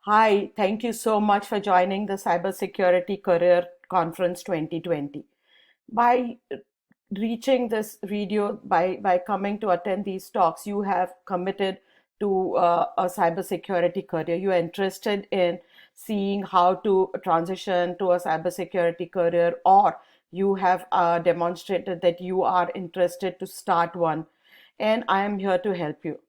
Hi, thank you so much for joining the Cybersecurity Career Conference 2020. By reaching this video, by coming to attend these talks, you have committed to a cybersecurity career. You are interested in seeing how to transition to a cybersecurity career, or you have demonstrated that you are interested to start one, and I am here to help you.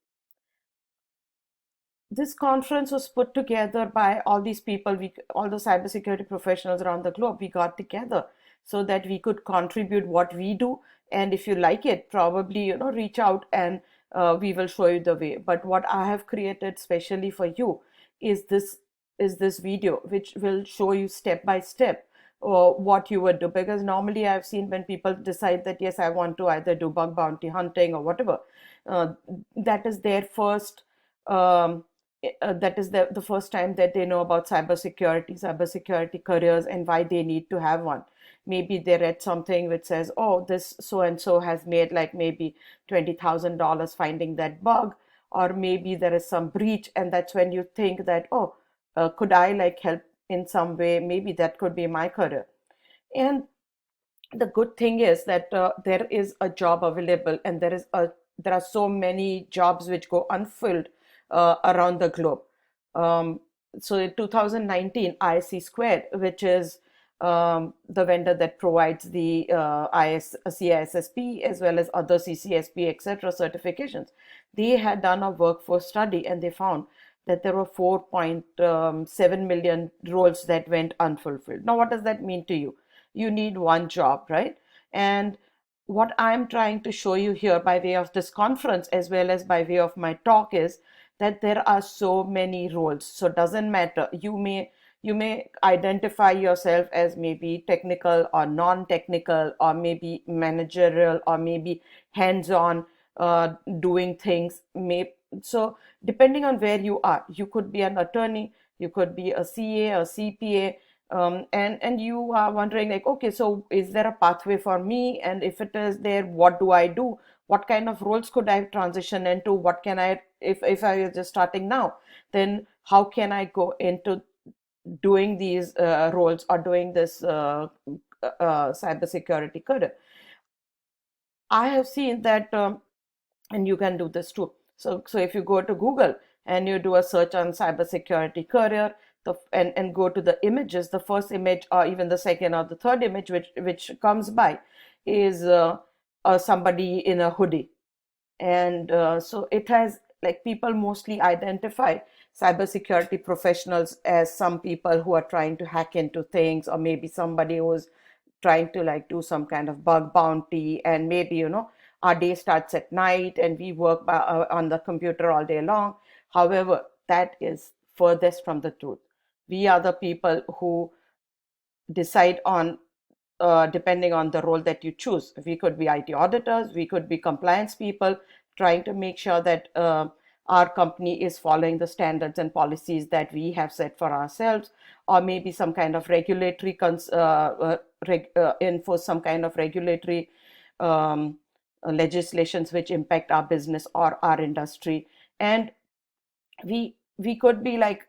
This conference was put together by all these people, all the cybersecurity professionals around the globe. We got together so that we could contribute what we do. And if you like it, probably, reach out and we will show you the way. But what I have created specially for you is this video, which will show you step by step what you would do. Because normally I've seen when people decide that, yes, I want to either do bug bounty hunting or whatever, uh, that is their first um, that is the first time that they know about cybersecurity careers, and why they need to have one. Maybe they read something which says, oh, this so and so has made like maybe $20,000 finding that bug, or maybe there is some breach, and that's when you think that, oh, could I like help in some way? Maybe that could be my career. And the good thing is that there is a job available, and there are so many jobs which go unfilled around the globe. um, so in 2019, ISC Squared, which is the vendor that provides the CISSP as well as other CCSP etc certifications, they had done a workforce study, and they found that there were 4.7 million roles that went unfulfilled. Now what does that mean to you? You need one job, right? And what I'm trying to show you here by way of this conference as well as by way of my talk is that there are so many roles. So it doesn't matter. You may identify yourself as maybe technical or non-technical, or maybe managerial, or maybe hands-on, doing things. So depending on where you are, you could be an attorney, you could be a CA, a CPA, and you are wondering like, okay, so is there a pathway for me? And if it is there, what do I do? What kind of roles could I transition into? What can I, if I was just starting now, then how can I go into doing these roles or doing this cybersecurity career? I have seen that, and you can do this too. So if you go to Google and you do a search on cybersecurity career, and go to the images, the first image or even the second or the third image which comes by is somebody in a hoodie. And so it has, like, people mostly identify cybersecurity professionals as some people who are trying to hack into things, or maybe somebody who's trying to like do some kind of bug bounty, and maybe our day starts at night and we work on the computer all day long. However, that is furthest from the truth. We are the people who decide on, depending on the role that you choose. We could be IT auditors, we could be compliance people trying to make sure that our company is following the standards and policies that we have set for ourselves, or maybe some kind of regulatory enforce some kind of regulatory um, legislations which impact our business or our industry. And we could be like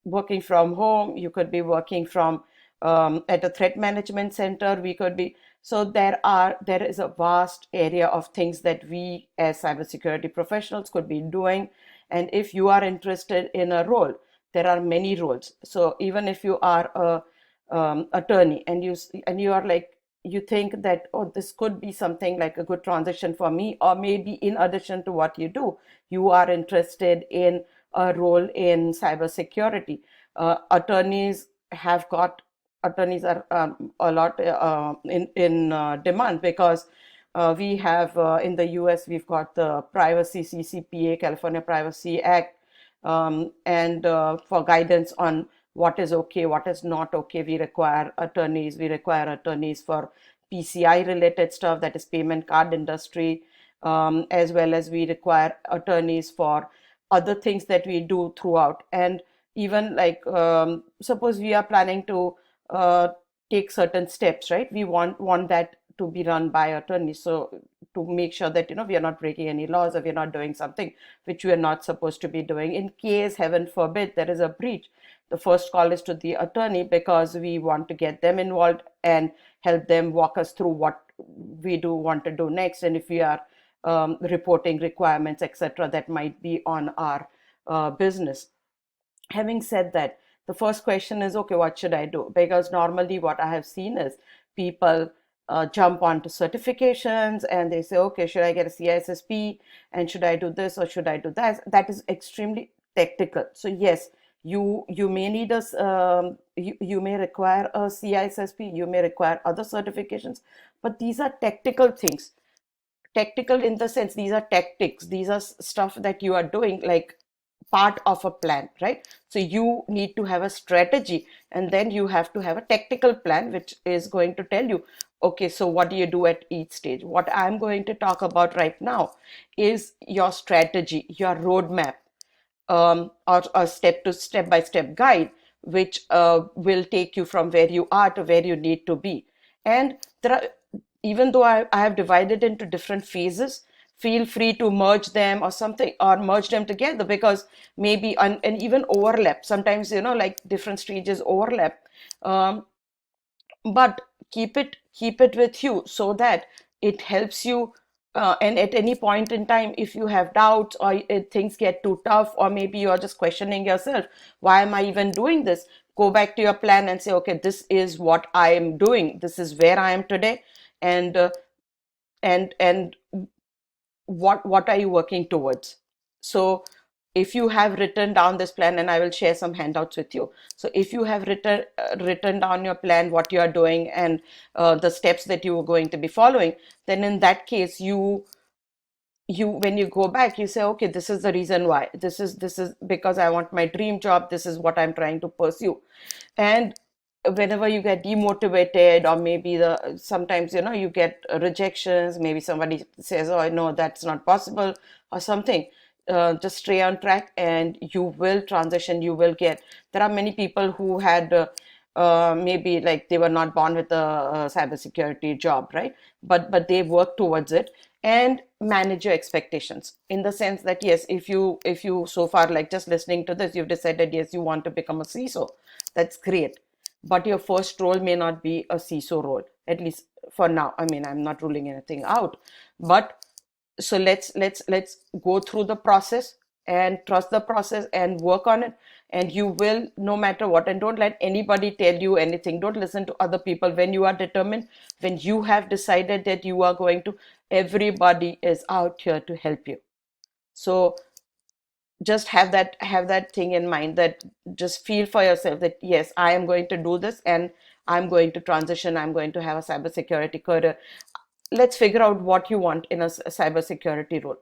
working from home, you could be working from at a threat management center, we could be. So there is a vast area of things that we as cybersecurity professionals could be doing. And if you are interested in a role, there are many roles. So even if you are a attorney, and you are like, you think that, oh, this could be something like a good transition for me, or maybe in addition to what you do, you are interested in a role in cybersecurity. Attorneys have got Attorneys are a lot in demand, because we have in the US, we've got the Privacy CCPA, California Privacy Act, and for guidance on what is okay, what is not okay, we require attorneys. We require attorneys for PCI related stuff, that is payment card industry, as well as we require attorneys for other things that we do throughout. And even like, suppose we are planning to uh, take certain steps, right? We want that to be run by attorneys. So to make sure that we are not breaking any laws, or we are not doing something which we are not supposed to be doing. In case, heaven forbid, there is a breach, the first call is to the attorney, because we want to get them involved and help them walk us through what we do want to do next, and if we are reporting requirements, etc., that might be on our business. Having said that, the first question is, okay, what should I do? Because normally what I have seen is people jump onto certifications and they say, okay, should I get a CISSP, and should I do this or should I do that? That is extremely technical. So yes, you may need a you may require a CISSP, you may require other certifications, but these are technical things. Technical in the sense, these are tactics, these are stuff that you are doing like part of a plan, right? So you need to have a strategy, and then you have to have a tactical plan which is going to tell you, okay, so what do you do at each stage? What I'm going to talk about right now is your strategy, your roadmap, or a step by step guide, which will take you from where you are to where you need to be. And there are, even though I have divided into different phases, feel free to merge them or something, or merge them together, because maybe and even overlap sometimes, like different stages overlap. But keep it with you so that it helps you, and at any point in time, if you have doubts, or if things get too tough, or maybe you're just questioning yourself, why am I even doing this, go back to your plan and say, okay, this is what I am doing, this is where I am today, and and what are you working towards. So if you have written down this plan, and I will share some handouts with you, so if you have written down your plan, what you are doing, and the steps that you are going to be following, then in that case, you when you go back, you say, okay, this is the reason why, this is because I want my dream job, this is what I'm trying to pursue. And whenever you get demotivated, or maybe the sometimes you get rejections, maybe somebody says, oh, no, that's not possible, or something, just stay on track, and you will transition, you will get. There are many people who had maybe like they were not born with a cybersecurity job, right? But they work towards it. And manage your expectations, in the sense that, yes, if you so far, like just listening to this, you've decided, yes, you want to become a CISO. That's great, but your first role may not be a CISO role, at least for now. I mean, I'm not ruling anything out, but so let's go through the process, and trust the process, and work on it, and you will, no matter what. And don't let anybody tell you anything, don't listen to other people. When you are determined, when you have decided that you are going to, everybody is out here to help you. So just have that thing in mind, that just feel for yourself that, yes, I am going to do this, and I'm going to transition, I'm going to have a cybersecurity career. Let's figure out what you want in a cybersecurity role.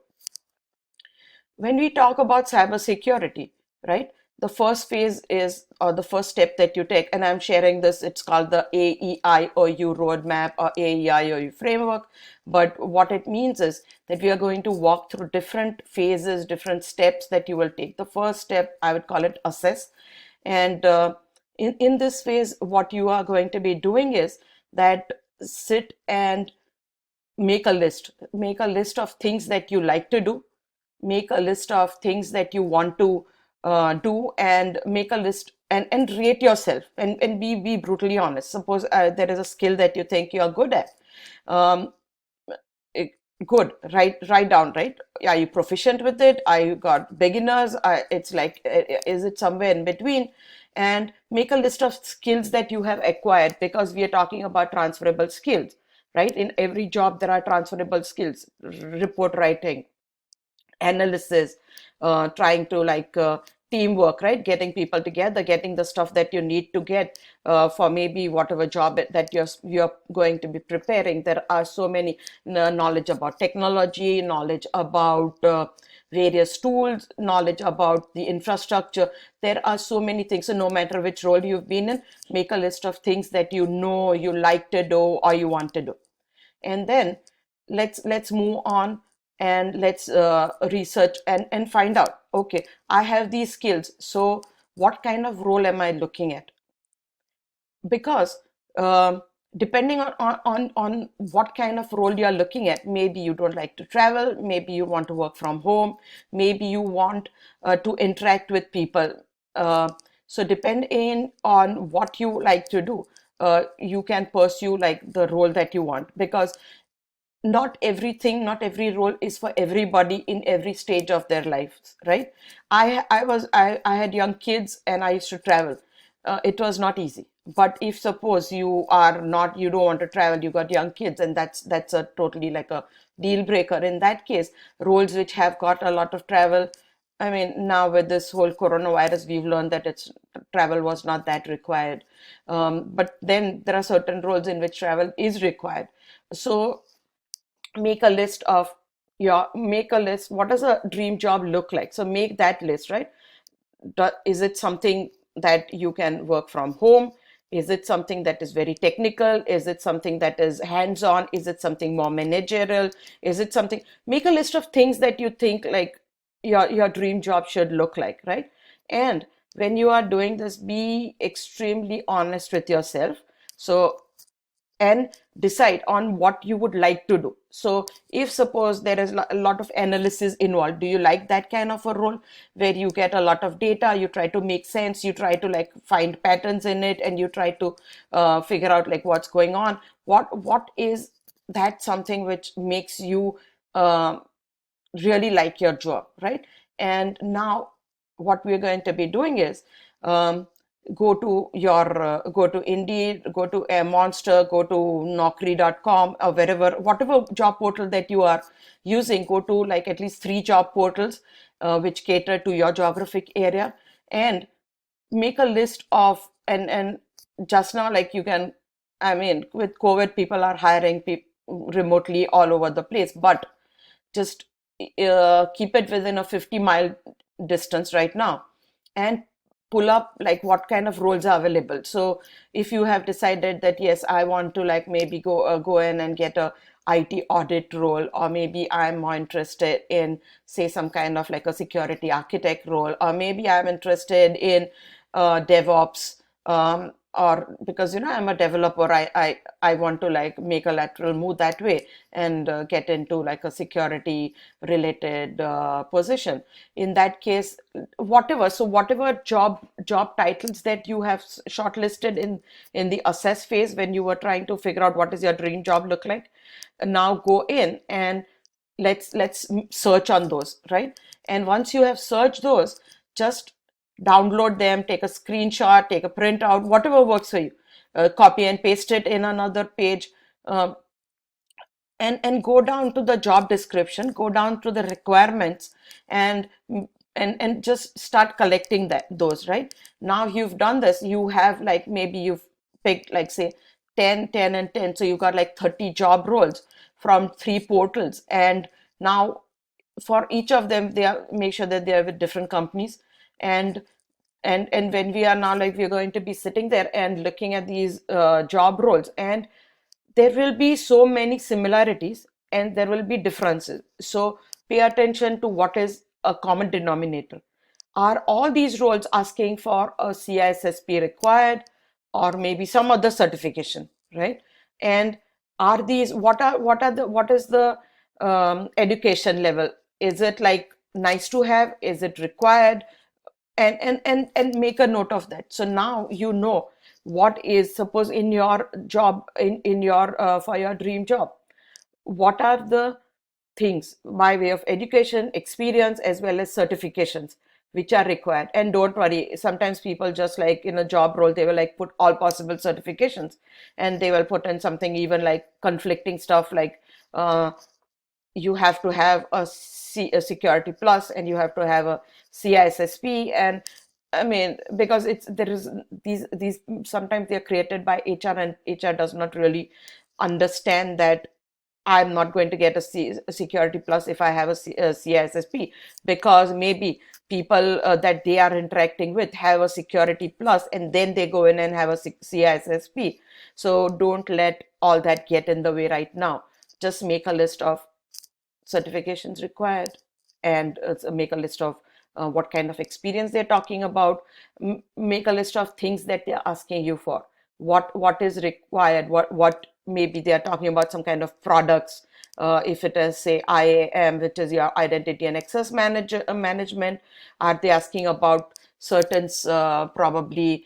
When we talk about cybersecurity, right, the first phase is, or the first step that you take, and I'm sharing this, it's called the AEIOU roadmap, or AEIOU framework. But what it means is that we are going to walk through different phases, different steps that you will take. The first step, I would call it assess. And in this phase, what you are going to be doing is that sit and make a list of things that you like to do, make a list of things that you want to do, and make a list, and rate yourself, and be brutally honest. Suppose there is a skill that you think you are good at. um, it- Good, write down, right? Are you proficient with it? Are you got beginners? It's like, is it somewhere in between? And make a list of skills that you have acquired, because we are talking about transferable skills, right? In every job there are transferable skills: report writing, analysis, trying to like teamwork, right? Getting people together, getting the stuff that you need to get for maybe whatever job that you're going to be preparing. There are so many knowledge about technology, knowledge about various tools, knowledge about the infrastructure. There are so many things. So no matter which role you've been in, make a list of things that you know you like to do or you want to do. And then let's move on, and let's research and find out, okay, I have these skills, so what kind of role am I looking at? Because depending on what kind of role you're looking at. Maybe you don't like to travel, maybe you want to work from home, maybe you want to interact with people. uh, so depending on what you like to do, you can pursue like the role that you want, because not everything, not every role is for everybody in every stage of their lives, right? I had young kids and I used to travel. It was not easy. But if suppose you are not, you don't want to travel, you got young kids, and that's a totally like a deal breaker. In that case, roles which have got a lot of travel, I mean, now with this whole coronavirus, we've learned that it's travel was not that required. But then there are certain roles in which travel is required. So make a list of your make a list, what does a dream job look like? So make that list, right? Is it something that you can work from home? Is it something that is very technical? Is it something that is hands-on? Is it something more managerial? Is it something, make a list of things that you think like your dream job should look like, right? And when you are doing this, be extremely honest with yourself. So, and decide on what you would like to do. So if suppose there is a lot of analysis involved, do you like that kind of a role where you get a lot of data, you try to make sense, you try to like find patterns in it, and you try to figure out like what's going on? What is that something which makes you uh, really like your job, right? And now what we're going to be doing is, um, go to Indeed, go to a Monster, go to Naukri.com, or wherever, whatever job portal that you are using, go to like at least 3 job portals which cater to your geographic area, and make a list of, and just now like you can, I mean, with COVID, people are hiring people remotely all over the place, but just keep it within a 50-mile distance right now, and pull up like what kind of roles are available. So if you have decided that yes, I want to like maybe go in and get a IT audit role, or maybe I'm more interested in say some kind of like a security architect role, or maybe I'm interested in DevOps, or because I'm a developer, I want to like make a lateral move that way and get into like a security related position. In that case, whatever, so whatever job titles that you have shortlisted in the assess phase when you were trying to figure out what is your dream job look like, now go in and let's search on those, right? And once you have searched those, just download them, take a screenshot, take a printout, whatever works for you. Copy and paste it in another page, um, and go down to the job description, go down to the requirements, and and just start collecting those, right? Now you've done this, you have like maybe you've picked like say 10, 10, and 10, so you got like 30 job roles from 3 portals. And now for each of them, they are, make sure that they are with different companies. and and when we are now like we're going to be sitting there and looking at these job roles, and there will be so many similarities and there will be differences. So pay attention to what is a common denominator. Are all these roles asking for a CISSP required, or maybe some other certification, right? And are these, what is the education level? Is it like nice to have? Is it required? And make a note of that. So now you know what is, suppose in your job, in your for your dream job, what are the things by way of education, experience, as well as certifications which are required. And don't worry, sometimes people just like in a job role, they will like put all possible certifications, and they will put in something even like conflicting stuff like you have to have a security plus, and you have to have a CISSP. And I mean, because it's, there is these sometimes they're created by HR, and HR does not really understand that I'm not going to get a security plus if I have a CISSP, because maybe people that they are interacting with have a security plus, and then they go in and have a CISSP. So don't let all that get in the way right now. Just make a list of certifications required, and make a list of what kind of experience they're talking about. Make a list of things that they're asking you for. what is required, what maybe they are talking about some kind of products. If it is say IAM, which is your identity and access management, are they asking about certain probably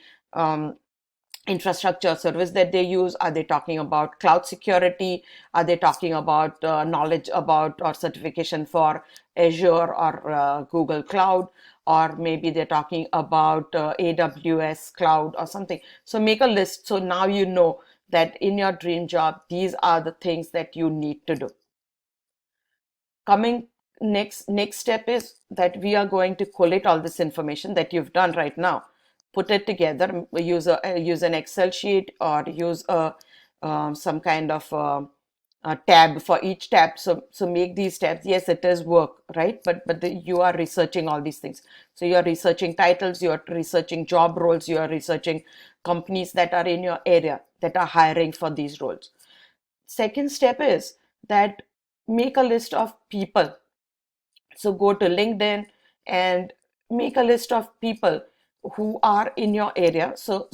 infrastructure service that they use? Are they talking about cloud security? Are they talking about knowledge about or certification for Azure or Google Cloud? Or maybe they're talking about AWS cloud or something. So make a list. So now you know that in your dream job, these are the things that you need to do. Coming next step is that we are going to collate all this information that you've done right now, put it together, use an Excel sheet, or use a some kind of a tab for each tab. So make these tabs. Yes, it is work, right? But you are researching all these things. So you are researching titles, you are researching job roles, you are researching companies that are in your area that are hiring for these roles. Second step is that make a list of people. So go to LinkedIn and make a list of people who are in your area. So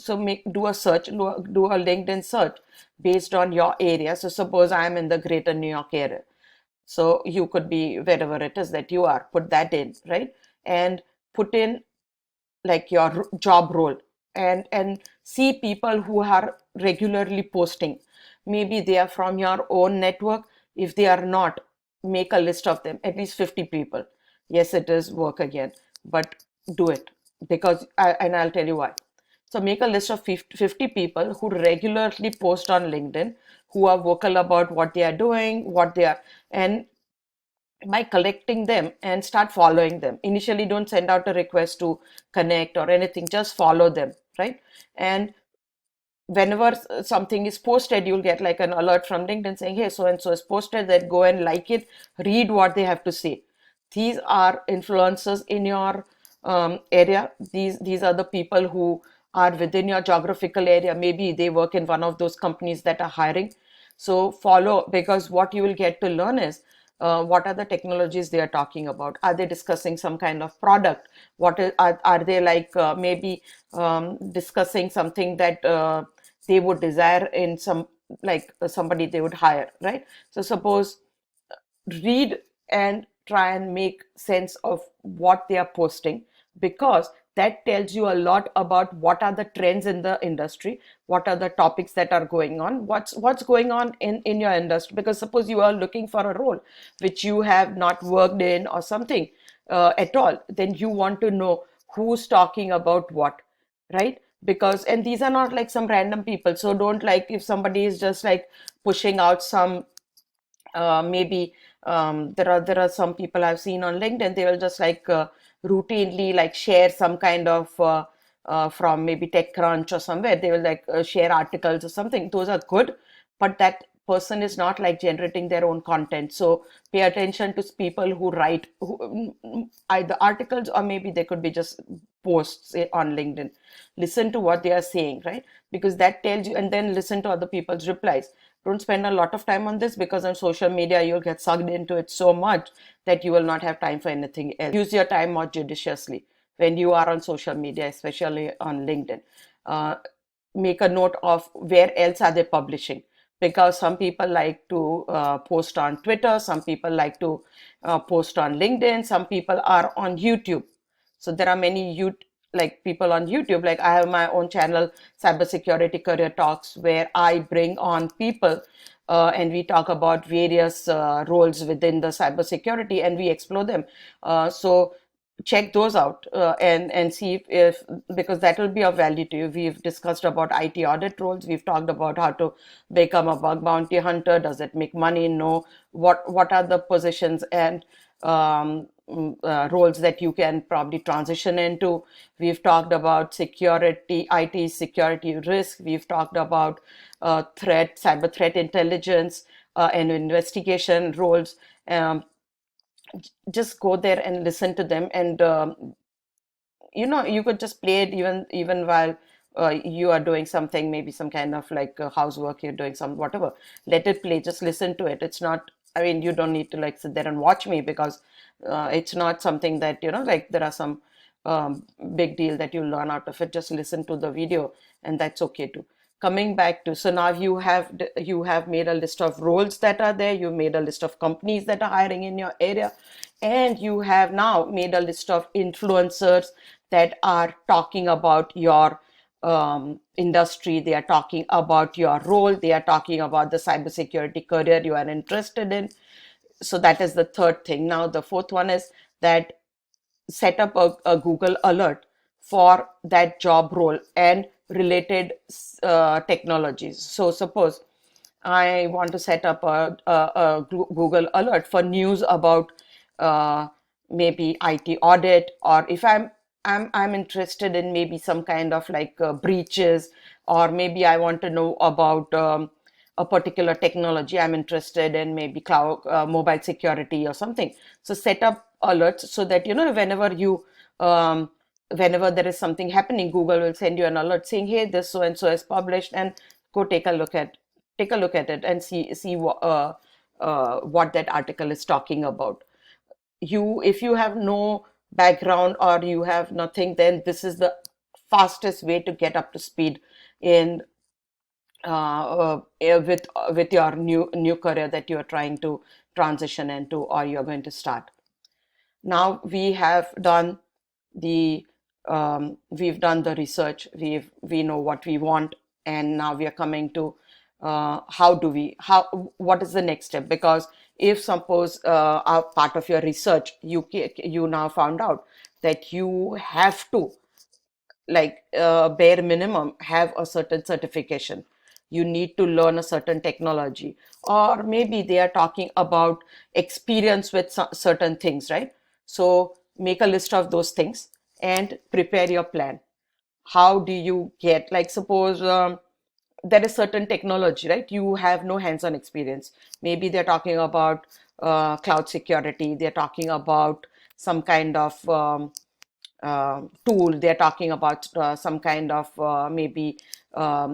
do a search, do a LinkedIn search based on your area. So suppose I'm in the greater New York area. So you could be wherever it is that you are, put that in, right? And put in like your job role, and see people who are regularly posting. Maybe they are from your own network. If they are not, make a list of them, at least 50 people. Yes, it is work again, but do it, because and I'll tell you why. So make a list of 50 people who regularly post on LinkedIn, who are vocal about what they are doing, what they are, and by collecting them and start following them. Initially, don't send out a request to connect or anything, just follow them, right? And whenever something is posted, you'll get like an alert from LinkedIn saying, hey, so and so is posted, that go and like it, read what they have to say. These are influencers in your area. These are the people who are within your geographical area. Maybe they work in one of those companies that are hiring. So follow, because what you will get to learn is what are the technologies they are talking about. Are they discussing some kind of product? Are they like maybe discussing something that they would desire in some, like somebody they would hire, right? So suppose, read and try and make sense of what they are posting, because that tells you a lot about what are the trends in the industry, what are the topics that are going on, what's going on in your industry. Because suppose you are looking for a role which you have not worked in or something at all, then you want to know who's talking about what, right? Because, and these are not like some random people. So don't, like, if somebody is just like pushing out some maybe there are some people I've seen on LinkedIn. They will just like routinely like share some kind of from maybe TechCrunch or somewhere. They will like share articles or something. Those are good, but that person is not like generating their own content. So pay attention to people who write, either articles or maybe they could be just posts on LinkedIn. Listen to what they are saying, right? Because that tells you, and then listen to other people's replies. Don't spend a lot of time on this, because on social media you'll get sucked into it so much that you will not have time for anything else. Use your time more judiciously when you are on social media, especially on LinkedIn. uh, Make a note of where else are they publishing, because some people like to post on Twitter, some people like to post on LinkedIn, some people are on YouTube. So there are many like people on YouTube. Like I have my own channel, Cybersecurity Career Talks, where I bring on people and we talk about various roles within the cybersecurity and we explore them. So check those out and see if, because that will be of value to you. We've discussed about IT audit roles. We've talked about how to become a bug bounty hunter. Does it make money? No. What are the positions and roles that you can probably transition into? We've talked about security, IT security risk. We've talked about cyber threat intelligence and investigation roles. Um, just go there and listen to them, and you could just play it even while you are doing something, maybe some kind of like housework, you're doing some whatever. Let it play, just listen to it. It's not, I mean, you don't need to like sit there and watch me, because it's not something that, like there are some big deal that you learn out of it. Just listen to the video, and that's okay too. coming back to, so now you have made a list of roles that are there, you made a list of companies that are hiring in your area, and you have now made a list of influencers that are talking about your industry, they are talking about your role, they are talking about the cybersecurity career you are interested in. So that is the third thing. Now the fourth one is that set up a Google alert for that job role and related technologies. So suppose I want to set up a Google alert for news about uh, maybe IT audit, or if I'm interested in maybe some kind of like breaches, or maybe I want to know about a particular technology I'm interested in, maybe cloud mobile security or something. So set up alerts so that whenever you whenever there is something happening, Google will send you an alert saying, hey, this so and so is published, and go take a look at it and see what that article is talking about. If you have no background or you have nothing, then this is the fastest way to get up to speed in with your new career that you are trying to transition into or you're going to start. Now we've done the research, we know what we want, and now we are coming to what is the next step? Because if suppose a part of your research, you now found out that you have to, like, bare minimum have a certain certification, you need to learn a certain technology, or maybe they are talking about experience with certain things, right? So make a list of those things and prepare your plan. How do you get, like, suppose there is certain technology, right? You have no hands-on experience. Maybe they're talking about cloud security, they're talking about some kind of tool, they're talking about some kind of maybe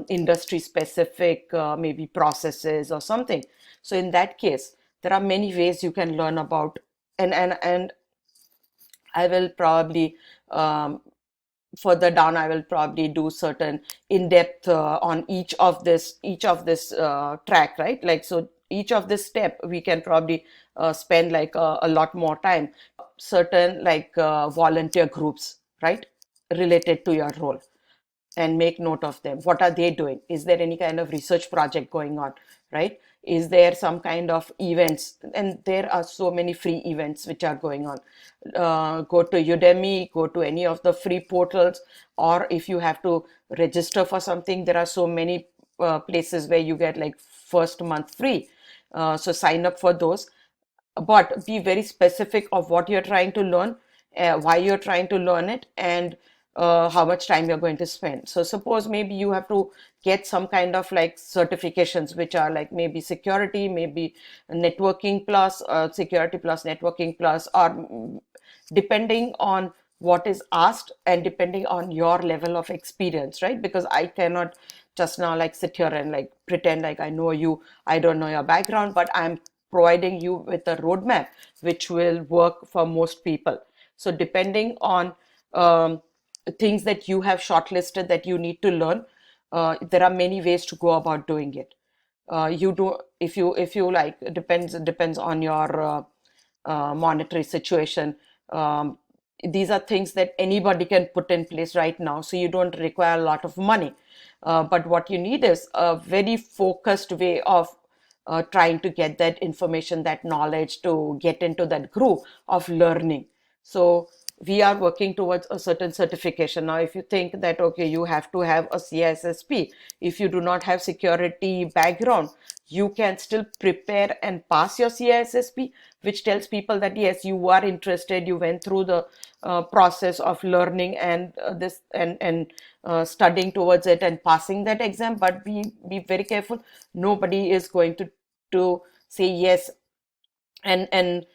industry specific maybe processes or something. So in that case, there are many ways you can learn about, and I will probably further down, I will probably do certain in-depth on each of this track, right? Like, so each of this step we can probably spend like a lot more time. Certain like volunteer groups, right, related to your role, and make note of them. What are they doing? Is there any kind of research project going on, right? Is there some kind of events? And there are so many free events which are going on. Go to Udemy, go to any of the free portals, or if you have to register for something, there are so many places where you get like first month free. So sign up for those, but be very specific of what you're trying to learn, why you're trying to learn it, and how much time you're going to spend. So suppose maybe you have to get some kind of like certifications which are like maybe security, maybe networking plus security plus networking plus, or depending on what is asked and depending on your level of experience, right? Because I cannot just now like sit here and like pretend like I know you, I don't know your background, but I'm providing you with a roadmap which will work for most people. So depending on things that you have shortlisted that you need to learn, there are many ways to go about doing it. You do, if you like, depends on your monetary situation. These are things that anybody can put in place right now, so you don't require a lot of money. But what you need is a very focused way of trying to get that information, that knowledge, to get into that groove of learning. So we are working towards a certain certification. Now, if you think that, okay, you have to have a CISSP, if you do not have security background, you can still prepare and pass your CISSP, which tells people that yes, you are interested, you went through the process of learning and this and studying towards it and passing that exam. But be very careful. Nobody is going to say yes, and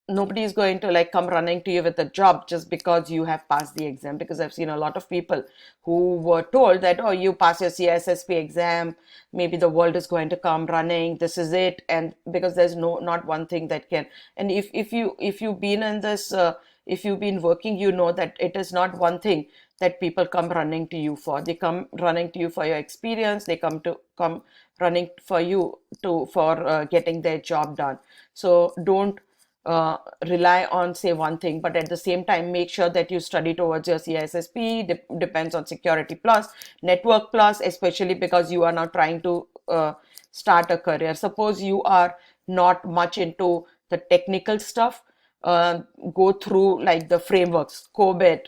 nobody is going to like come running to you with a job just because you have passed the exam. Because I've seen a lot of people who were told that, oh, you pass your CISSP exam, maybe the world is going to come running, this is it. And because there's not one thing that can, and if you've been in this if you've been working, you know that it is not one thing that people come running to you for. They come running to you for your experience. They come running for you to for getting their job done. So don't rely on say one thing, but at the same time make sure that you study towards your CISSP. Depends on Security Plus, Network Plus, especially because you are now trying to start a career. Suppose you are not much into the technical stuff, uh, go through like the frameworks, COBIT,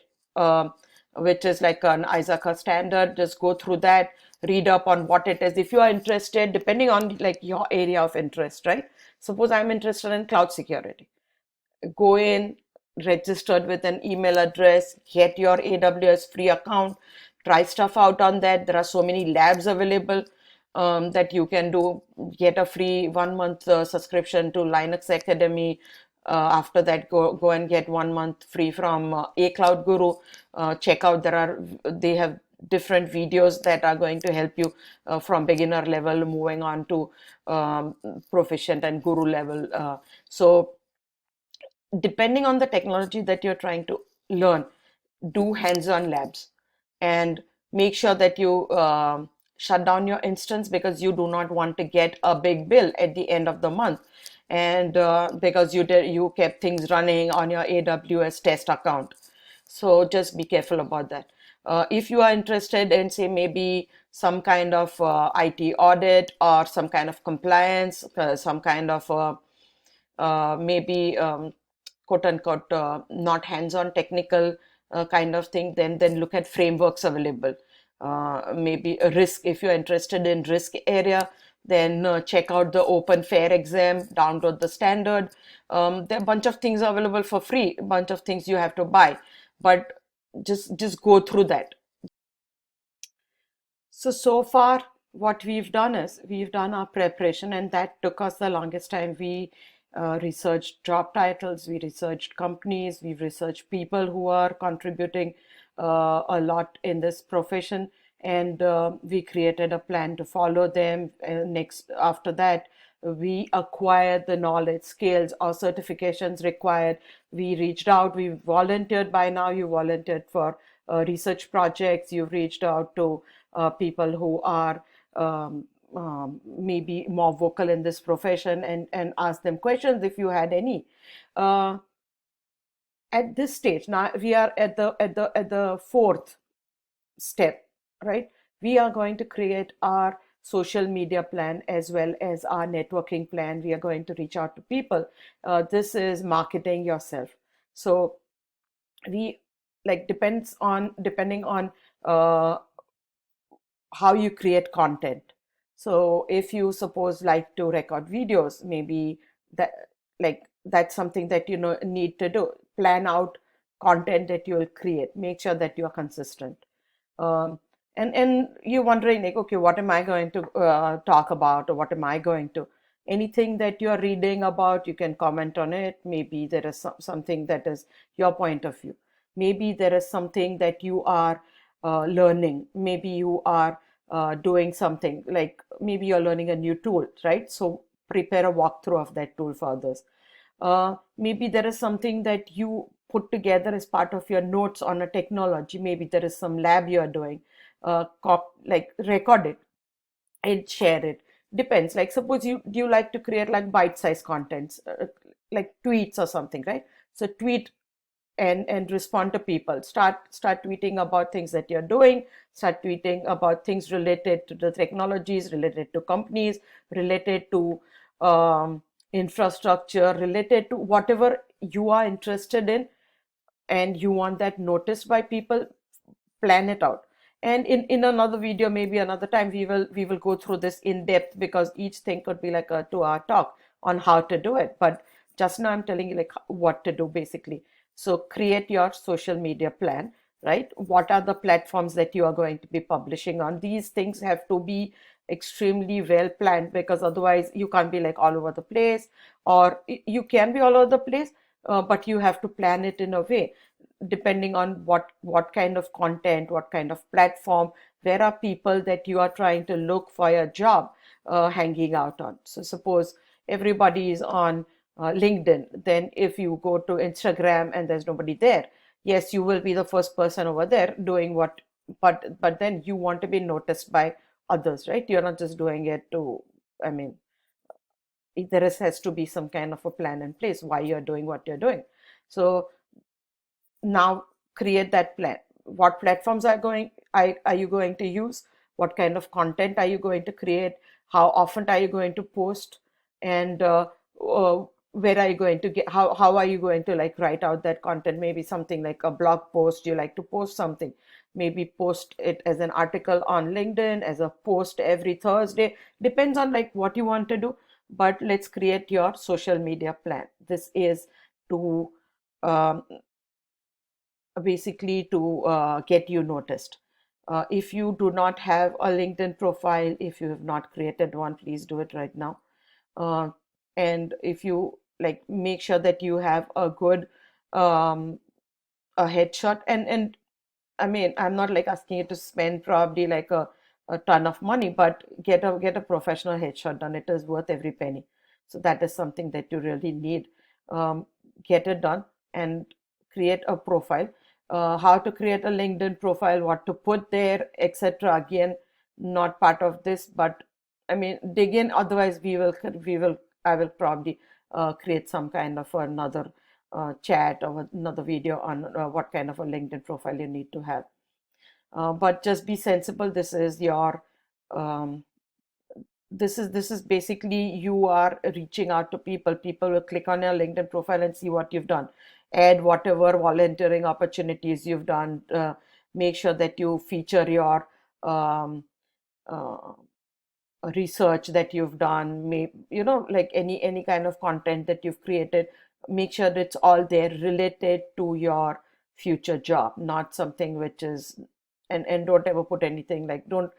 which is like an ISACA standard. Just go through that, read up on what it is. If you are interested, depending on like your area of interest, right? Suppose I'm interested in cloud security. Go in, registered with an email address, get your AWS free account, try stuff out on that. There are so many labs available that you can do. Get a free 1 month subscription to Linux Academy. After that, go and get 1 month free from A Cloud Guru. Check out, they have different videos that are going to help you from beginner level moving on to proficient and guru level. So depending on the technology that you're trying to learn, do hands-on labs and make sure that you shut down your instance, because you do not want to get a big bill at the end of the month, and because you kept things running on your AWS test account. So just be careful about that. If you are interested in, say, maybe some kind of IT audit or some kind of compliance, some kind of maybe quote unquote not hands-on technical kind of thing, then look at frameworks available. Maybe a risk, if you're interested in risk area, then check out the open fair exam, download the standard. There are a bunch of things available for free, a bunch of things you have to buy, but just go through that. So far, what we've done is we've done our preparation, and that took us the longest time. We researched job titles, we researched companies, we've researched people who are contributing a lot in this profession, and we created a plan to follow them. Next, after that, we acquired the knowledge, skills, or certifications required. We reached out, we volunteered. By now, you volunteered for research projects, you've reached out to people who are maybe more vocal in this profession, and ask them questions if you had any. Uh, at this stage, now we are at the fourth step, right? We are going to create our social media plan as well as our networking plan. We are going to reach out to people. This is marketing yourself. So we like depending on how you create content. So if you suppose like to record videos, maybe that like that's something that you know need to do. Plan out content that you will create. Make sure that you are consistent. Um, and you're wondering like, okay, what am I going to talk about, or what am I going to? Anything that you are reading about, you can comment on it. Maybe there is something that is your point of view. Maybe there is something that you are learning. Maybe you are doing something like maybe you're learning a new tool, right? So prepare a walkthrough of that tool for others. Maybe there is something that you put together as part of your notes on a technology. Maybe there is some lab you're doing. Like record it and share it. Depends. Like suppose you like to create like bite-sized contents, like tweets or something, right? So tweet and respond to people. Start tweeting about things that you're doing. Start tweeting about things related to the technologies, related to companies, related to infrastructure, related to whatever you are interested in, and you want that noticed by people. Plan it out. And in another video, maybe another time, we will go through this in depth, because each thing could be like a 2 hour talk on how to do it. But just now I'm telling you like what to do basically. So create your social media plan, right? What are the platforms that you are going to be publishing on? These things have to be extremely well planned, because otherwise you can't be like all over the place, or you can be all over the place, but you have to plan it in a way depending on what kind of content, what kind of platform, where are people that you are trying to look for a job hanging out on. So suppose everybody is on LinkedIn, then if you go to Instagram and there's nobody there, yes, you will be the first person over there doing what, but then you want to be noticed by others, right? You're not just doing it to, I mean, has to be some kind of a plan in place why you're doing what you're doing. So now create that plan. What platforms are you going to use? What kind of content are you going to create? How often are you going to post? And where are you going to get, how are you going to like write out that content? Maybe something like a blog post, you like to post something, maybe post it as an article on LinkedIn, as a post every Thursday, depends on like what you want to do. But let's create your social media plan. This is to um, basically to get you noticed. If you do not have a LinkedIn profile, if you have not created one, please do it right now. Uh, and if you like, make sure that you have a good um, a headshot. And I mean, I'm not like asking you to spend probably like a ton of money, but get a professional headshot done. It is worth every penny. So that is something that you really need. Um, get it done and create a profile. How to create a LinkedIn profile, what to put there, etc. Again, not part of this, but I mean, dig in. Otherwise, I will probably create some kind of another chat or another video on what kind of a LinkedIn profile you need to have. But just be sensible. This is your um, this is basically you are reaching out to people. People will click on your LinkedIn profile and see what you've done. Add whatever volunteering opportunities you've done. Make sure that you feature your um, uh, research that you've done, like any kind of content that you've created. Make sure that it's all there related to your future job, not something which is, and don't ever put anything like, don't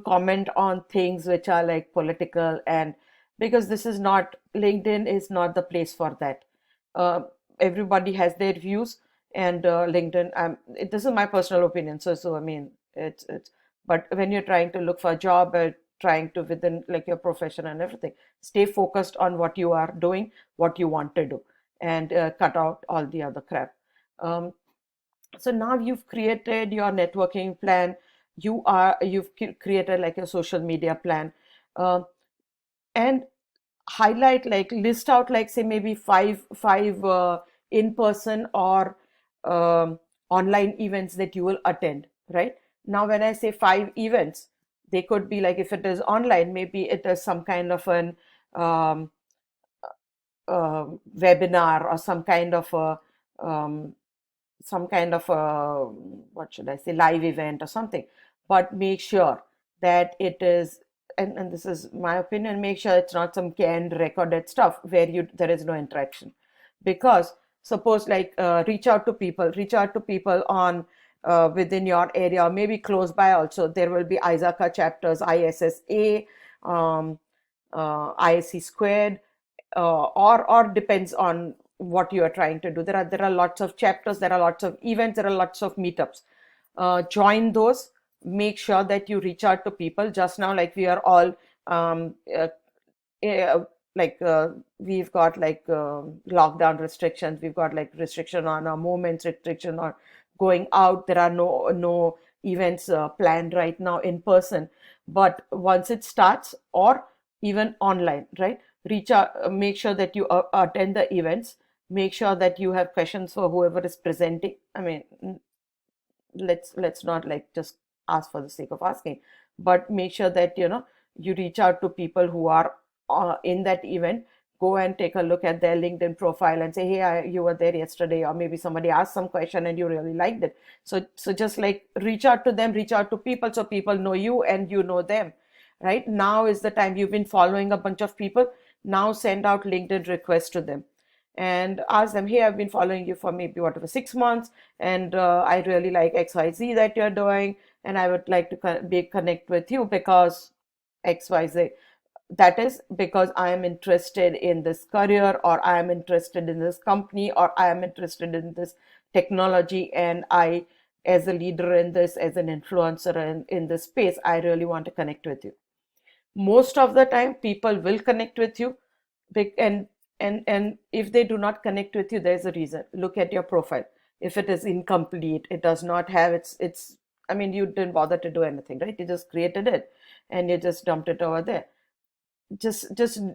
comment on things which are like political, and because this is not, LinkedIn is not the place for that. uh, Everybody has their views, and LinkedIn, this is my personal opinion, so I mean, it's but when you're trying to look for a job, trying to within like your profession and everything, stay focused on what you are doing, what you want to do, and cut out all the other crap. um, so now you've created your networking plan. You've created like a social media plan. Um and highlight, like list out, like say maybe five in person or um, online events that you will attend, right? Now when I say five events, they could be like, if it is online, maybe it is some kind of an um, webinar, or um, some kind of a, what should I say, live event or something. But make sure that it is, and this is my opinion, make sure it's not some canned recorded stuff where you there is no interaction. Because suppose like reach out to people on within your area, or maybe close by also. There will be ISACA chapters, ISSA, um, ISC squared, or depends on what you are trying to do. There are lots of chapters, there are lots of events, there are lots of meetups. Join those. Make sure that you reach out to people. Just now, like we are all um, uh, uh, like we've got like lockdown restrictions, we've got like restriction on our movements, restriction on going out. There are no events planned right now in person. But once it starts, or even online, right, reach out, make sure that you attend the events. Make sure that you have questions for whoever is presenting. I mean, let's not like just ask for the sake of asking, but make sure that you reach out to people who are in that event. Go and take a look at their LinkedIn profile and say, hey, you were there yesterday, or maybe somebody asked some question and you really liked it. So just like reach out to them, reach out to people, so people know you and you know them. Right now is the time. You've been following a bunch of people. Now send out LinkedIn requests to them and ask them, hey, I've been following you for maybe whatever 6 months, and I really like XYZ that you're doing, and I would like to connect with you because XYZ. That is because I am interested in this career, or I am interested in this company, or I am interested in this technology, and I, as a leader in this, as an influencer in this space, I really want to connect with you. Most of the time people will connect with you. And if they do not connect with you, there's a reason. Look at your profile. if it is incomplete, it does not have it's I mean, you didn't bother to do anything, right? You just created it and you just dumped it over there. Just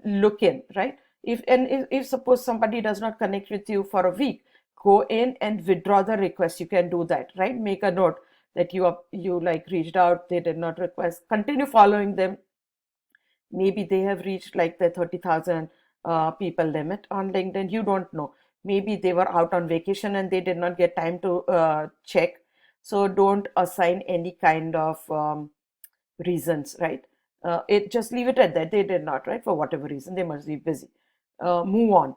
look in, right? If suppose somebody does not connect with you for a week, go in and withdraw the request. You can do that, right? Make a note that you like reached out, they did not request, continue following them. Maybe they have reached like the 30,000 people limit on LinkedIn. You don't know. Maybe they were out on vacation and they did not get time to check. So don't assign any kind of reasons, right? It just leave it at that. They did not, right? For whatever reason, they must be busy. Move on.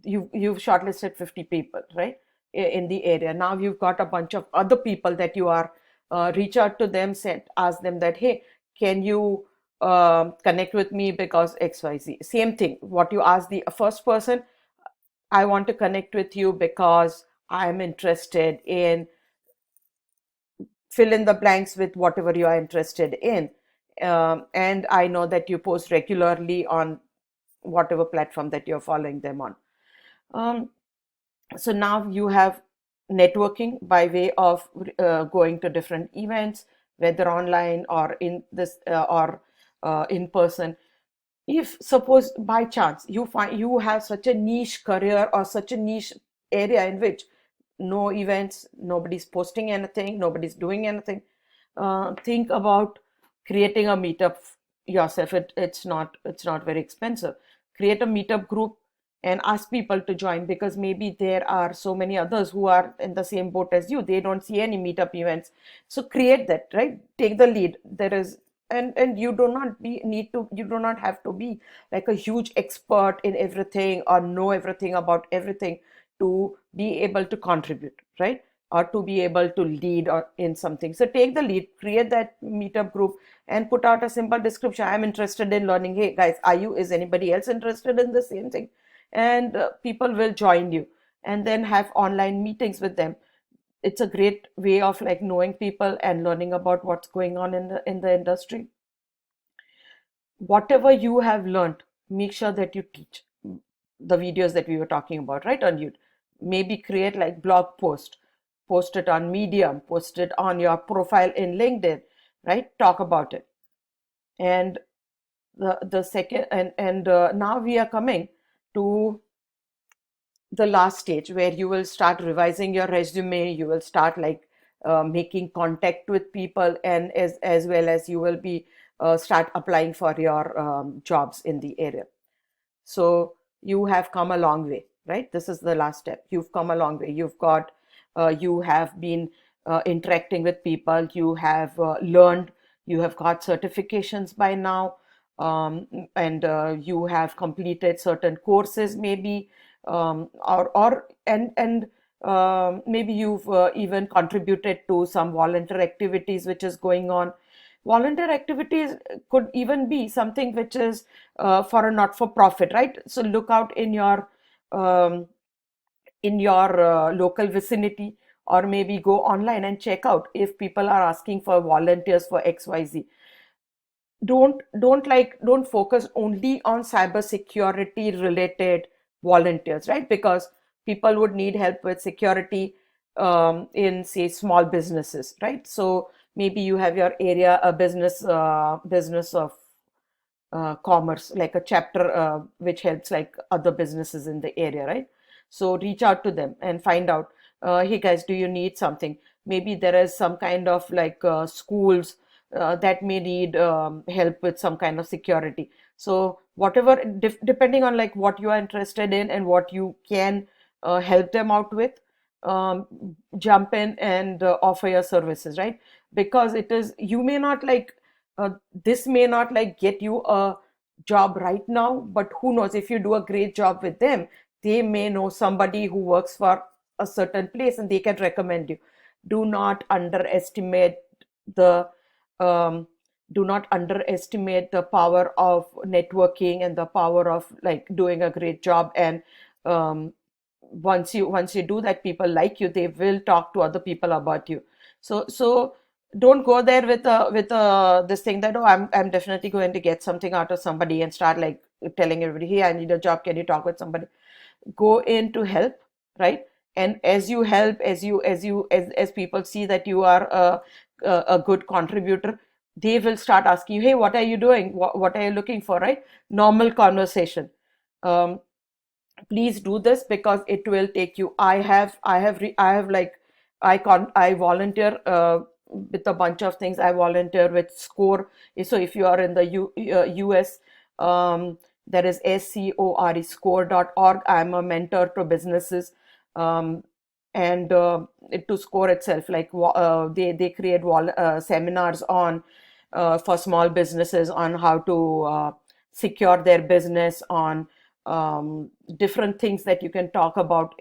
You've shortlisted 50 people, right? In the area. Now you've got a bunch of other people that you are reach out to them, ask them that, hey, can you connect with me because XYZ. Same thing. What you ask the first person, I want to connect with you because I'm interested in, fill in the blanks with whatever you are interested in. And I know that you post regularly on whatever platform that you're following them on. Um, so now you have networking by way of going to different events, whether online or in this or in person. If suppose by chance you find you have such a niche career or such a niche area in which no events, nobody's posting anything, nobody's doing anything, think about creating a meetup yourself. It's not very expensive. Create a meetup group and ask people to join, because maybe there are so many others who are in the same boat as you. They don't see any meetup events. So create that, right? Take the lead. There is, and you do not be need to you do not have to be like a huge expert in everything or know everything about everything to be able to contribute, right? Or to be able to lead or in something. So take the lead, create that meetup group and put out a simple description. I'm interested in learning. Hey guys, is anybody else interested in the same thing? And people will join you, and then have online meetings with them. It's a great way of like knowing people and learning about what's going on in the industry. Whatever you have learned, make sure that you teach. The videos that we were talking about, right, on YouTube. Maybe create like blog post it on Medium, post it on your profile in LinkedIn, right? Talk about it. And the second, and now we are coming to the last stage where you will start revising your resume. You will start like making contact with people, and as well as you will be start applying for your jobs in the area. So you have come a long way, right? This is the last step. You've come a long way. You have been interacting with people. You have learned. You have got certifications by now, and you have completed certain courses, maybe, and maybe you've even contributed to some volunteer activities which is going on. Volunteer activities could even be something which is for a not-for-profit, right? So look out um, in your local vicinity, or maybe go online and check out if people are asking for volunteers for XYZ. Don't focus only on cybersecurity related volunteers, right? Because people would need help with security in, say, small businesses, right? So maybe you have your area, a business of commerce, like a chapter which helps like other businesses in the area, right? So reach out to them and find out, hey guys, do you need something? Maybe there is some kind of like schools that may need help with some kind of security. So whatever, depending on like what you are interested in and what you can help them out with, um, jump in and offer your services, right? Because it is, you may not like uh, this may not like get you a job right now, but who knows, if you do a great job with them, they may know somebody who works for a certain place and they can recommend you. Do not underestimate the um, do not underestimate the power of networking and the power of like doing a great job. And um, once you do that, people like you, they will talk to other people about you. So don't go there with a this thing that, oh, I'm definitely going to get something out of somebody, and start like telling everybody, hey, I need a job, can you talk with somebody? Go in to help, right? And as you help, as people see that you are a good contributor, they will start asking you, hey, what are you doing, what are you looking for, right? Normal conversation. um, Please do this because it will take you. I have like, I volunteer with a bunch of things. I volunteer with SCORE. So if you are in the US, there is SCORE, score.org. I'm a mentor to businesses, um, and to SCORE itself, like they create seminars on for small businesses on how to secure their business, on different things that you can talk about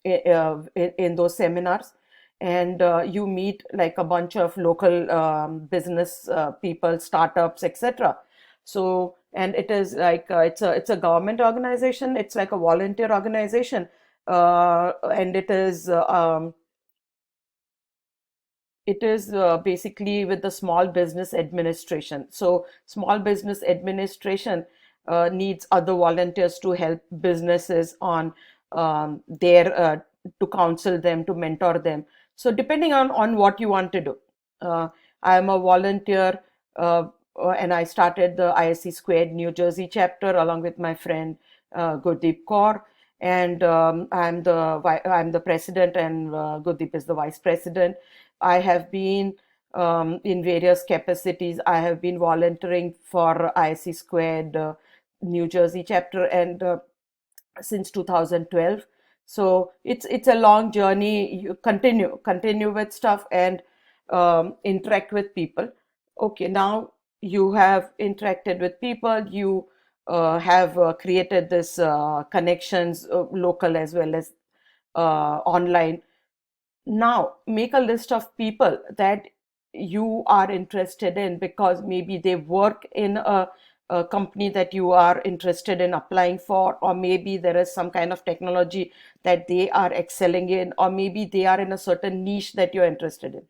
in those seminars. And you meet like a bunch of local business people, startups, etc. So, and it is like it's a government organization. It's like a volunteer organization, and it is basically with the Small Business Administration. So Small Business Administration needs other volunteers to help businesses on their to counsel them, to mentor them. So depending on what you want to do. uh, I am a volunteer, and I started the ISC Squared New Jersey chapter along with my friend Gurdeep Kaur. And I'm the president, and Gurdeep is the vice president. I have been in various capacities. I have been volunteering for ISC Squared New Jersey chapter, and since 2012. So it's a long journey. You continue with stuff, and interact with people. Okay, now you have interacted with people. You have created this connections, local as well as online. Now make a list of people that you are interested in, because maybe they work in a company that you are interested in applying for, or maybe there is some kind of technology that they are excelling in, or maybe they are in a certain niche that you're interested in.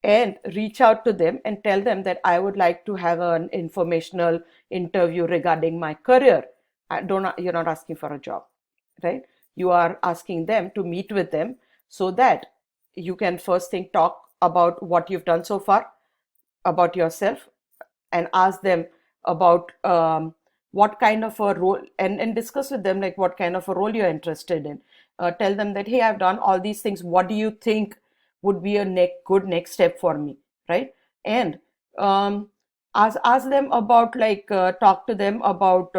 And reach out to them and tell them that I would like to have an informational interview regarding my career. You're not asking for a job, right? You are asking them to meet with them, so that you can first thing talk about what you've done so far, about yourself, and ask them about what kind of a role, and discuss with them like what kind of a role you're interested in. Tell them that, hey, I've done all these things. What do you think would be a good next step for me, right? And ask them about, like, talk to them about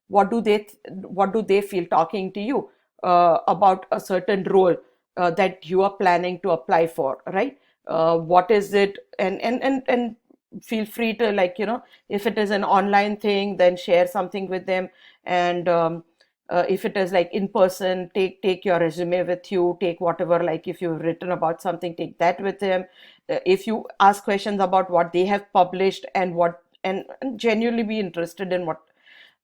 what do they feel talking to you about a certain role that you are planning to apply for, right? What is it? And feel free to, like, if it is an online thing, then share something with them. And if it is like in person, take your resume with you, take whatever, like if you've written about something, take that with them. If you ask questions about what they have published, and genuinely be interested in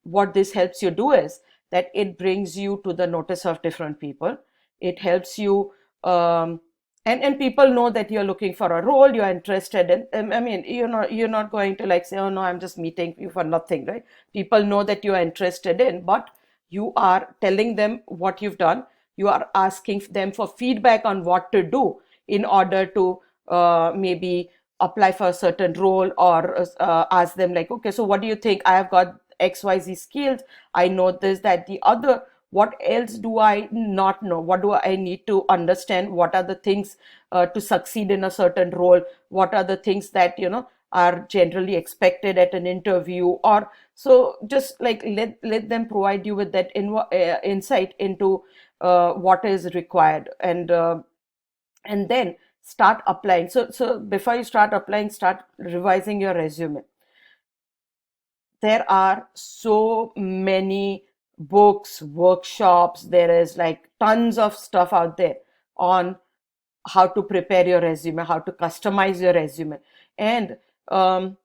what this helps you do is that it brings you to the notice of different people. It helps you, and people know that you're looking for a role, you're interested in. I mean, you're not going to like say, oh no, I'm just meeting you for nothing, right? People know that you are interested in, but you are telling them what you've done. You are asking them for feedback on what to do in order to maybe apply for a certain role, or ask them like, okay, so what do you think? I have got XYZ skills. I know this, that, the other. What else do I not know? What do I need to understand? What are the things to succeed in a certain role? What are the things that are generally expected at an interview? Or so, just like let them provide you with that insight into what is required. And then start applying. So before you start applying, start revising your resume. There are so many books, workshops, there is like tons of stuff out there on how to prepare your resume, how to customize your resume. And um,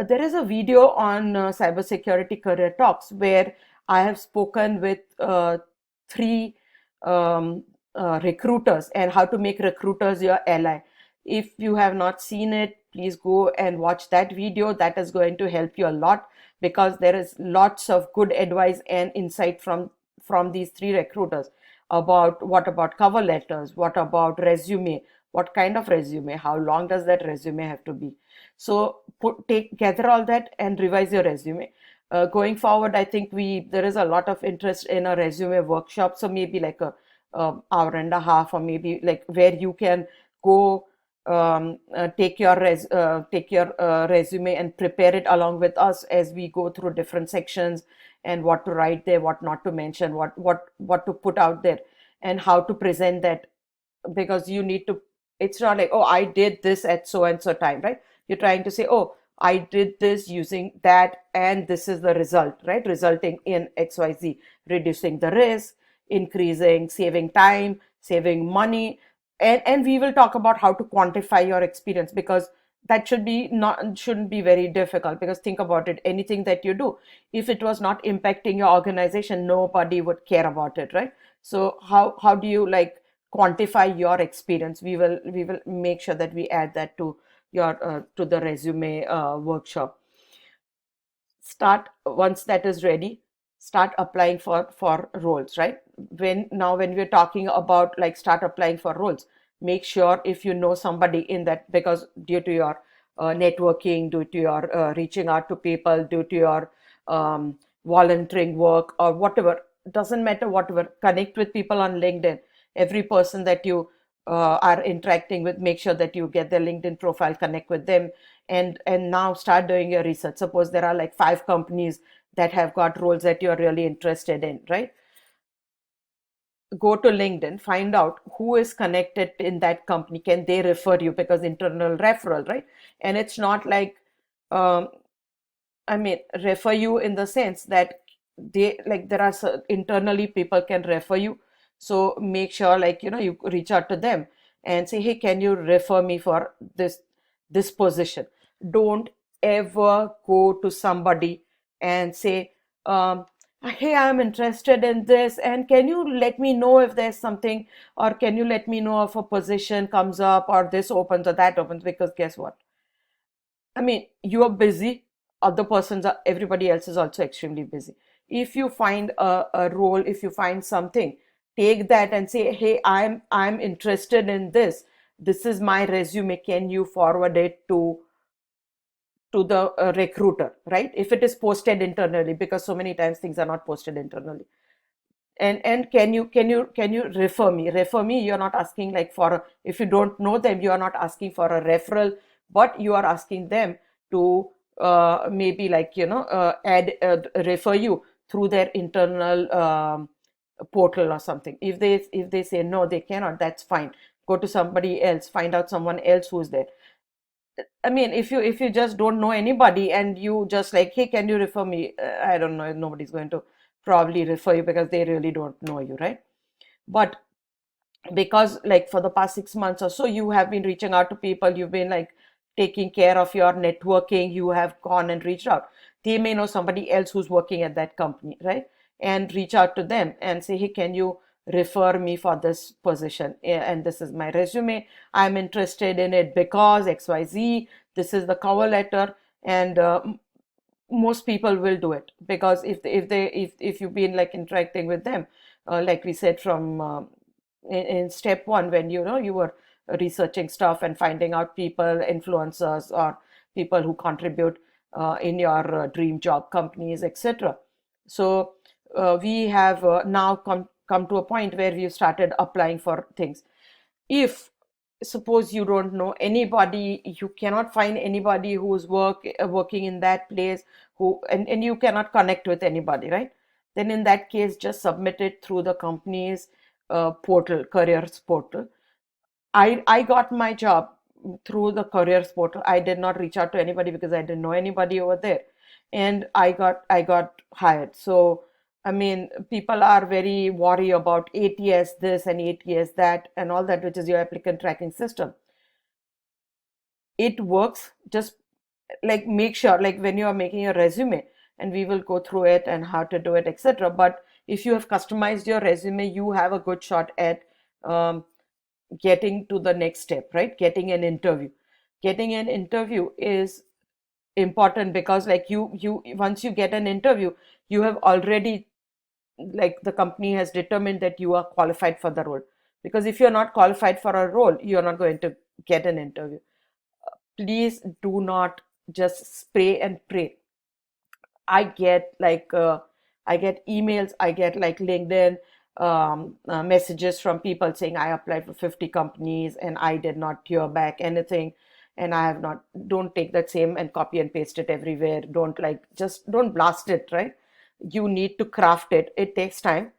there is a video on Cybersecurity Career Talks where I have spoken with three um, recruiters, and how to make recruiters your ally. If you have not seen it, please go and watch that video. That is going to help you a lot, because there is lots of good advice and insight from these three recruiters. about what about cover letters, what about resume, what kind of resume, how long does that resume have to be. So gather all that and revise your resume. Going forward, I think there is a lot of interest in a resume workshop, so maybe like a hour and a half, or maybe like where you can go, take your resume and prepare it along with us as we go through different sections, and what to write there, what not to mention, what to put out there, and how to present that. Because you need to, it's not like, oh, I did this at so and so time, right? You're trying to say, oh, I did this using that, and this is the result, right? Resulting in XYZ, reducing the risk, increasing, saving time, saving money. And we will talk about how to quantify your experience, because that shouldn't be very difficult. Because think about it, anything that you do, if it was not impacting your organization, nobody would care about it, right? So how do you like quantify your experience? We will make sure that we add that to your to the resume workshop. Start, once that is ready, start applying for roles, right? When we're talking about like start applying for roles, make sure if you know somebody in that, because due to your networking, due to your reaching out to people, due to your volunteering work or whatever, doesn't matter, whatever, connect with people on LinkedIn. Every person that you are interacting with, make sure that you get their LinkedIn profile, connect with them, and now start doing your research. Suppose there are like 5 companies that have got roles that you're really interested in, right? Go to LinkedIn, find out who is connected in that company, can they refer you, because internal referral, right? And it's not like, um, I mean, refer you in the sense that they like there are internally people can refer you. So make sure, like, you reach out to them and say, hey, can you refer me for this position? Don't ever go to somebody and say, hey, I'm interested in this, and can you let me know if there's something, or can you let me know if a position comes up, or this opens or that opens? Because guess what? I mean, you are busy. Everybody else is also extremely busy. If you find a role, if you find something, take that and say, hey, I'm interested in this. This is my resume. Can you forward it to the recruiter, right? If it is posted internally, because so many times things are not posted internally. And can you refer me? You're not asking like if you don't know them, you are not asking for a referral, but you are asking them to maybe like add refer you through their internal portal or something. If they say no, they cannot, that's fine. Go to somebody else, find out someone else who's there. I mean, if you just don't know anybody and you just like, hey, can you refer me? I don't know. Nobody's going to probably refer you because they really don't know you, right? But because like for the past 6 months or so, you have been reaching out to people, you've been like taking care of your networking, you have gone and reached out. They may know somebody else who's working at that company, right? And reach out to them and say, hey, can you refer me for this position? And this is my resume. I'm interested in it because XYZ. This is the cover letter. And most people will do it, because if you've been like interacting with them, like we said from in step one, when you were researching stuff and finding out people, influencers, or people who contribute in your dream job companies, etc. So we have now come to a point where we've started applying for things. If suppose you don't know anybody, you cannot find anybody who's working in that place, and you cannot connect with anybody, right? Then in that case, just submit it through the company's portal, careers portal. I got my job through the careers portal. I did not reach out to anybody because I didn't know anybody over there, and I got hired. So I mean, people are very worried about ATS this and ATS that and all that, which is your applicant tracking system. It works. Just like make sure, like when you are making a resume, and we will go through it and how to do it, etc. But if you have customized your resume, you have a good shot at um, getting to the next step, right? Getting an interview is important, because like you once you get an interview, you have already like the company has determined that you are qualified for the role. Because if you're not qualified for a role, you're not going to get an interview. Please do not just spray and pray. I get I get emails, I get like LinkedIn messages from people saying I applied for 50 companies and I did not hear back anything, and I have not. Don't take that same and copy and paste it everywhere. Don't like just don't blast it, right? You need to craft it. It takes time,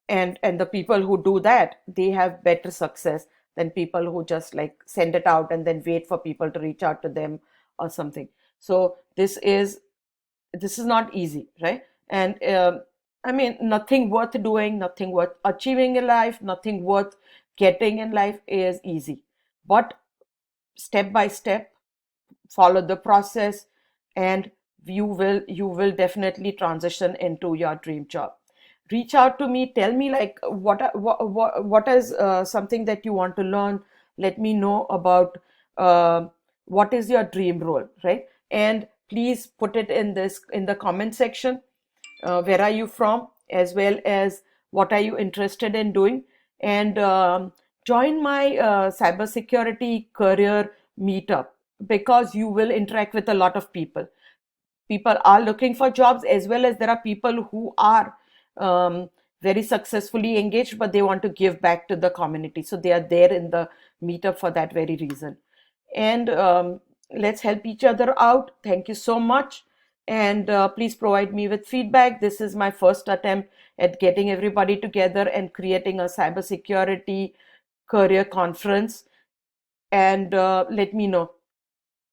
and the people who do that, they have better success than people who just like send it out and then wait for people to reach out to them or something. So this is not easy, right? And I mean, nothing worth doing, nothing worth achieving in life, nothing worth getting in life is easy. But step by step, follow the process, and you will definitely transition into your dream job. Reach out to me, tell me like what is something that you want to learn. Let me know about uh, what is your dream role, right? And please put it in the comment section. Where are you from, as well as what are you interested in doing, and join my cybersecurity career meetup, because you will interact with a lot of people. People are looking for jobs, as well as there are people who are um, very successfully engaged, but they want to give back to the community, so they are there in the meetup for that very reason. And let's help each other out. Thank you so much. And please provide me with feedback. This is my first attempt at getting everybody together and creating a cybersecurity career conference. And let me know